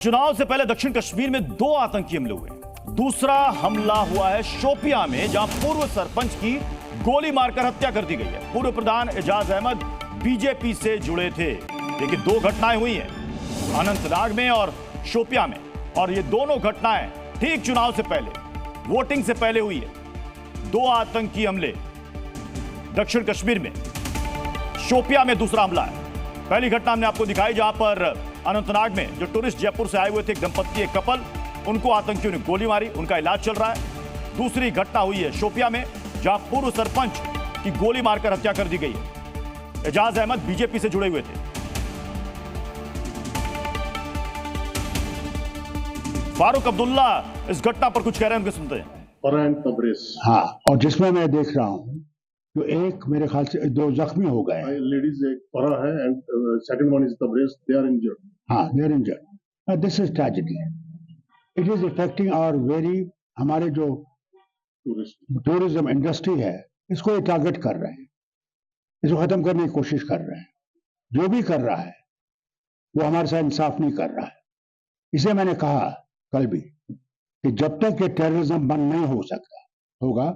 चुनाव से पहले दक्षिण कश्मीर में 2 आतंकी हमले हुए। दूसरा हमला हुआ है शोपियां में, जहां पूर्व सरपंच की गोली मारकर हत्या कर दी गई है। पूर्व प्रधान एजाज अहमद बीजेपी से जुड़े थे। लेकिन 2 घटनाएं हुई हैं, अनंतनाग में और शोपियां में, और ये दोनों घटनाएं ठीक चुनाव से पहले, वोटिंग से पहले हुई है। 2 आतंकी हमले दक्षिण कश्मीर में। शोपियां में दूसरा हमला है। पहली घटना हमने आपको दिखाई, जहां पर अनंतनाग में जो टूरिस्ट जयपुर से आए हुए थे, एक दंपत्ति, एक कपल, उनको आतंकियों ने गोली मारी, उनका इलाज चल रहा है। दूसरी घटना हुई है शोपियां में, जहां पूर्व सरपंच की गोली मारकर हत्या कर दी गई है। एजाज अहमद बीजेपी से जुड़े हुए थे। फारूक अब्दुल्ला इस घटना पर कुछ कह रहे हैं, उनके सुनते हैं। हाँ, और जिसमें मैं देख रहा हूं जो एक मेरे ख्याल से 2 जख्मी हो गए। लेडीज एक परा है and second one is Tabrez, they are injured. हाँ, they are injured. This is tragedy. It is affecting our very, हमारे जो टूरिज्म इंडस्ट्री है, इसको ये टारगेट कर रहे हैं, इसको खत्म करने की कोशिश कर रहे हैं। जो भी कर रहा है वो हमारे साथ इंसाफ नहीं कर रहा है। इसे मैंने कहा कल भी कि जब तक ये टेररिज्म बंद नहीं हो सकता होगा,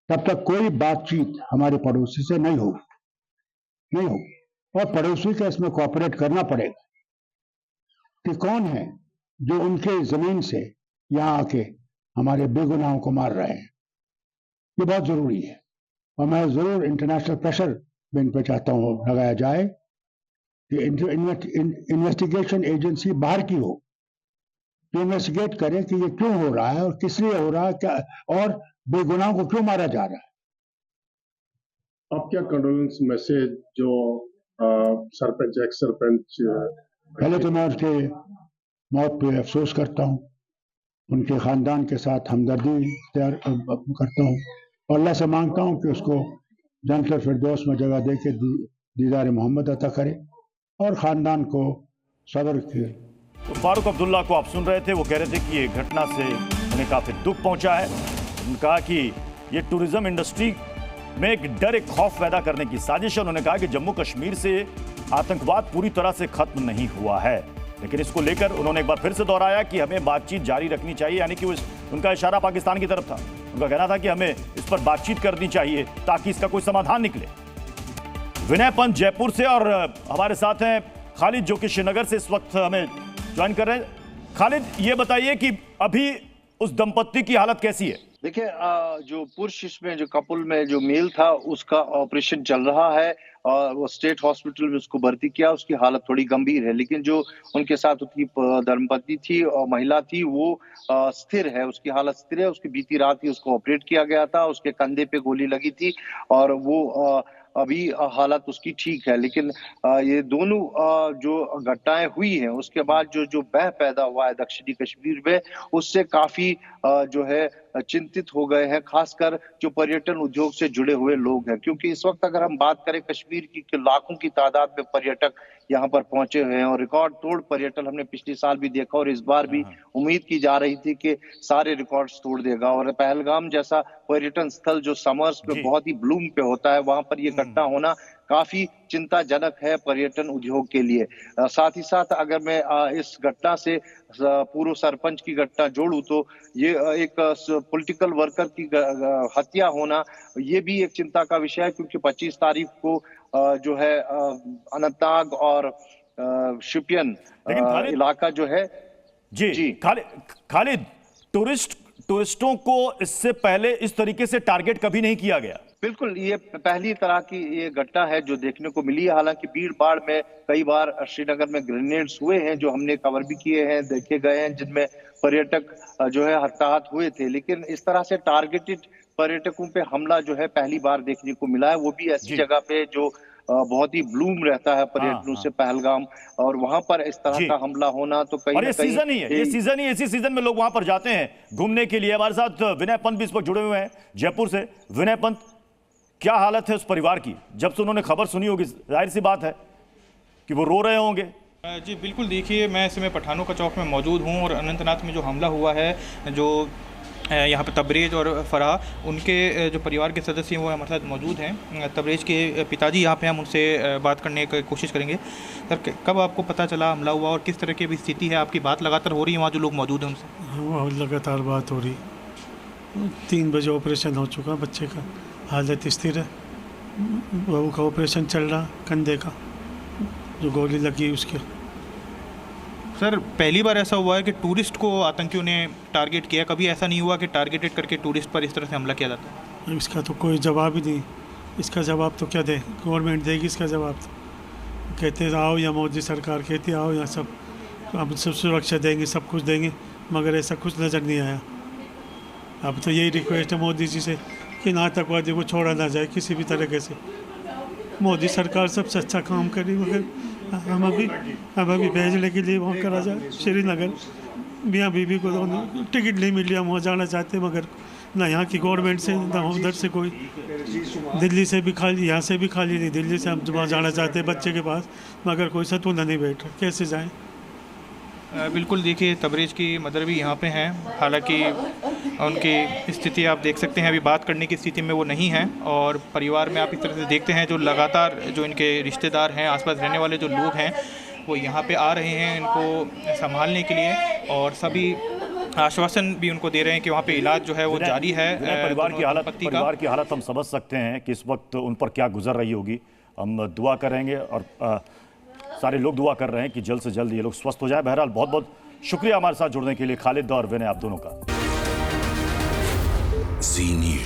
तब तक कोई बातचीत हमारे पड़ोसी से नहीं होगी। और पड़ोसी का इसमें कोऑपरेट करना पड़ेगा कि कौन है जो उनके जमीन से यहां आके हमारे बेगुनाहों को मार रहे हैं। ये बहुत जरूरी है, और मैं जरूर इंटरनेशनल प्रेशर भी इन पर चाहता हूं लगाया जाए कि इन्वेस्टिगेशन एजेंसी बाहर की हो, तो इन्वेस्टिगेट करें कि ये क्यों हो रहा है और किस लिए हो रहा है, क्या और बेगुनाहों को क्यों मारा जा रहा है। आप क्या कंडोलेंस मैसेज जो सरपंच, एक्स सरपंच, पहले तो मैं उसके मौत पे अफसोस करता हूँ, उनके खानदान के साथ हमदर्दी तैयार करता हूँ, और अल्लाह से मांगता हूँ कि उसको जन्नत फिरदौस में जगह दे के दीदार मोहम्मद अता करे और खानदान को सब्र के। तो फारूक अब्दुल्ला को आप सुन रहे थे, वो कह रहे थे कि ये घटना से उन्हें काफी दुख पहुंचा है। उन्होंने कहा कि ये टूरिज्म इंडस्ट्री में एक डर, एक खौफ पैदा करने की साजिश है। उन्होंने कहा कि जम्मू कश्मीर से आतंकवाद पूरी तरह से खत्म नहीं हुआ है, लेकिन इसको लेकर उन्होंने एक बार फिर से दोहराया कि हमें बातचीत जारी रखनी चाहिए। यानी कि उनका इशारा पाकिस्तान की तरफ था। उनका कहना था कि हमें इस पर बातचीत करनी चाहिए ताकि इसका कोई समाधान निकले। विनय पंत जयपुर से, और हमारे साथ हैं खालिद जो कि श्रीनगर से इस वक्त हमें ज्वाइन कर रहे हैं। खालिद, ये बताइए कि अभी उस दंपत्ति की हालत कैसी है? देखिए, जो पुरुष इसमें, जो कपल में जो मेल था, उसका ऑपरेशन चल रहा है और वो स्टेट हॉस्पिटल में उसको भर्ती किया। उसकी हालत थोड़ी गंभीर है, लेकिन जो उनके साथ उसकी दंपत्ति थी और महिला थी, वो स्थिर है, उसकी हालत स्थिर है। उसकी बीती रात ही उसको ऑपरेट किया गया था, उसके कंधे पे गोली लगी थी और वो अभी हालत उसकी ठीक है। लेकिन ये दोनों जो घटनाएं हुई हैं, उसके बाद जो बह पैदा हुआ है दक्षिणी कश्मीर में, उससे काफी जो है चिंतित हो गए हैं, खासकर जो पर्यटन उद्योग से जुड़े हुए लोग हैं। क्योंकि इस वक्त अगर हम बात करें कश्मीर की, लाखों की तादाद में पर्यटक यहाँ पर पहुंचे हुए हैं और रिकॉर्ड तोड़ पर्यटन हमने पिछले साल भी देखा, और इस बार भी उम्मीद की जा रही थी कि सारे रिकॉर्ड्स तोड़ देगा। और पहलगाम जैसा पर्यटन स्थल जो समर्स पे बहुत ही ब्लूम पे होता है, वहां पर ये घटना होना काफी चिंताजनक है पर्यटन उद्योग के लिए। साथ ही साथ अगर मैं इस घटना से पूर्व सरपंच की घटना जोड़ूं, तो ये एक पॉलिटिकल वर्कर की हत्या होना, ये भी एक चिंता का विषय है। क्योंकि 25 तारीख को जो है अनंतनाग और शोपियान इलाका जो है जी खालिद, टूरिस्टों को इससे पहले इस तरीके से टारगेट कभी नहीं किया गया। बिल्कुल, ये पहली तरह की ये घटना है जो देखने को मिली है। हालांकि भीड़ भाड़ में कई बार श्रीनगर में ग्रेनेड्स हुए हैं, जो हमने कवर भी किए हैं, देखे गए हैं, जिनमें पर्यटक जो है हताहत हुए थे। लेकिन इस तरह से टारगेटेड पर्यटकों पे हमला जो है पहली बार देखने को मिला है, वो भी ऐसी जगह पे जो बहुत ही ब्लूम रहता है पर्यटकों से, पहलगाम, और वहां पर इस तरह का हमला होना तो कहीं ये सीजन ही है, ये सीजन ही, इसी सीजन में लोग वहां पर जाते हैं घूमने के लिए। हमारे साथ विनय पंत भी इस वक्त जुड़े हुए हैं जयपुर से। विनय पंत, क्या हालत है उस परिवार की? जब से उन्होंने खबर सुनी होगी, जाहिर सी बात है कि वो रो रहे होंगे। जी बिल्कुल, देखिए मैं इस समय पठानों का चौक में मौजूद हूँ और अनंतनाग में जो हमला हुआ है, जो यहाँ पे तबरेज़ और फ़राह उनके जो परिवार के सदस्य हैं वो हमारे साथ मौजूद हैं। तबरेज़ के पिताजी यहाँ पे हम उनसे बात करने की कोशिश करेंगे। सर, कब आपको पता चला हमला हुआ और किस तरह की अभी स्थिति है? आपकी बात लगातार हो रही है वहाँ जो लोग मौजूद हैं उनसे? हाँ, लगातार बात हो रही। 3 बजे ऑपरेशन हो चुका, बच्चे का हालत स्थिर है। बहू का ऑपरेशन चल रहा, कंधे का जो गोली लगी उसके। सर, पहली बार ऐसा हुआ है कि टूरिस्ट को आतंकियों ने टारगेट किया? कभी ऐसा नहीं हुआ कि टारगेटेड करके टूरिस्ट पर इस तरह से हमला किया जाता है? इसका तो कोई जवाब ही नहीं। इसका जवाब तो क्या दे, गवर्नमेंट देगी इसका जवाब। तो कहते आओ, या मोदी सरकार कहती आओ, या सब अब सब सुरक्षा देंगे, सब कुछ देंगे, मगर ऐसा कुछ नज़र नहीं आया। अब तो यही रिक्वेस्ट है मोदी जी से कि आतंकवादी को छोड़ा ना जाए किसी भी तरीके से। मोदी सरकार सबसे अच्छा काम करी, मगर हम अभी भेजने के लिए वहाँ करा जाए श्रीनगर। मियाँ बीबी को टिकट नहीं मिली, हम वहाँ जाना चाहते, मगर ना यहाँ की गवर्नमेंट से ना उधर से कोई। दिल्ली से भी खाली, यहाँ से भी खाली नहीं। दिल्ली से हम वहाँ जाना चाहते हैं बच्चे के पास, मगर कोई सतूना नहीं बैठ रहा, कैसे जाएँ? बिल्कुल, देखिए तबरेज़ की मदर भी यहाँ पे हैं। हालांकि उनकी स्थिति आप देख सकते हैं, अभी बात करने की स्थिति में वो नहीं हैं। और परिवार में आप इस तरह से देखते हैं जो लगातार जो इनके रिश्तेदार हैं, आसपास रहने वाले जो लोग हैं, वो यहाँ पे आ रहे हैं इनको संभालने के लिए, और सभी आश्वासन भी उनको दे रहे हैं कि वहाँ पे इलाज जो है वो जारी है। परिवार की हालत हम समझ सकते हैं कि इस वक्त उन पर क्या गुजर रही होगी। हम दुआ करेंगे और सारे लोग दुआ कर रहे हैं कि जल्द से जल्द ये लोग स्वस्थ हो जाए। बहरहाल बहुत बहुत शुक्रिया हमारे साथ जुड़ने के लिए खालिद और विनय, आप दोनों का। जी न्यूज़।